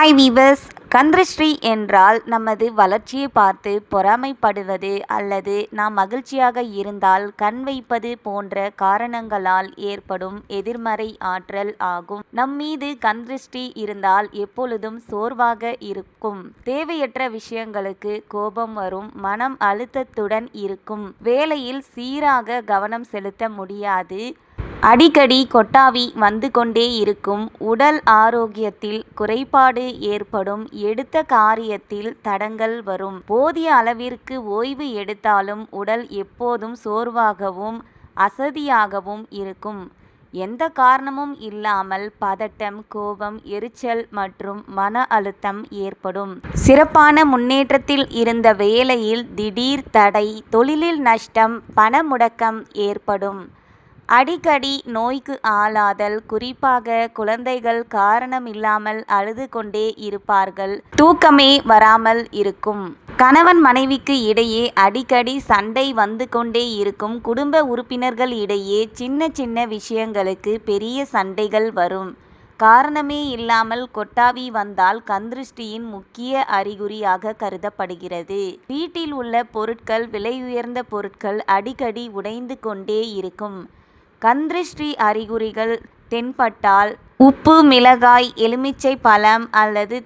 Hi viewers, கந்திருஷ்டி என்றால் நமது வளர்ச்சியை பார்த்து பொறாமைப்படுவது அல்லது நாம் மகிழ்ச்சியாக இருந்தால் கண் வைப்பது போன்ற காரணங்களால் ஏற்படும் எதிர்மறை ஆற்றல் ஆகும். நம்மீது கந்திருஷ்டி இருந்தால் எப்பொழுதும் சோர்வாக இருக்கும், தேவையற்ற விஷயங்களுக்கு கோபம் வரும், மனம் அழுத்தத்துடன் இருக்கும், வேலையில் சீராக கவனம் செலுத்த முடியாது, அடிக்கடி கொட்டாவி வந்து கொண்டே இருக்கும், உடல் ஆரோக்கியத்தில் குறைபாடு ஏற்படும், எடுத்த காரியத்தில் தடங்கல் வரும், போதிய அளவிற்கு ஓய்வு எடுத்தாலும் உடல் எப்போதும் சோர்வாகவும் அசதியாகவும் இருக்கும், எந்த காரணமும் இல்லாமல் பதட்டம், கோபம், எரிச்சல் மற்றும் மன அழுத்தம் ஏற்படும், சிறப்பான முன்னேற்றத்தில் இருந்த வேலையில் திடீர் தடை, தொழிலில் நஷ்டம், பண முடக்கம் ஏற்படும், அடிக்கடி நோய்க்கு ஆளாதல், குறிப்பாக குழந்தைகள் காரணமில்லாமல் அழுது கொண்டே இருப்பார்கள், தூக்கமே வராமல் இருக்கும், கணவன் மனைவிக்கு இடையே அடிக்கடி சண்டை வந்து கொண்டே இருக்கும், குடும்ப உறுப்பினர்கள் இடையே சின்ன சின்ன விஷயங்களுக்கு பெரிய சண்டைகள் வரும், காரணமே இல்லாமல் கொட்டாவி வந்தால் கந்திருஷ்டியின் முக்கிய அறிகுறியாக கருதப்படுகிறது. வீட்டில் உள்ள பொருட்கள், விலை உயர்ந்த பொருட்கள் அடிக்கடி உடைந்து கொண்டே இருக்கும். கந்திருஷ்டி அறிகுறிகள் தென்பட்டால் உப்பு, மிளகாய், எலுமிச்சை பழம் அல்லது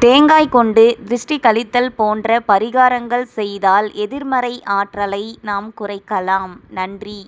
தேங்காய் கொண்டு திருஷ்டி கழித்தல் போன்ற பரிகாரங்கள் செய்தால் எதிர்மறை ஆற்றலை நாம் குறைக்கலாம். நன்றி.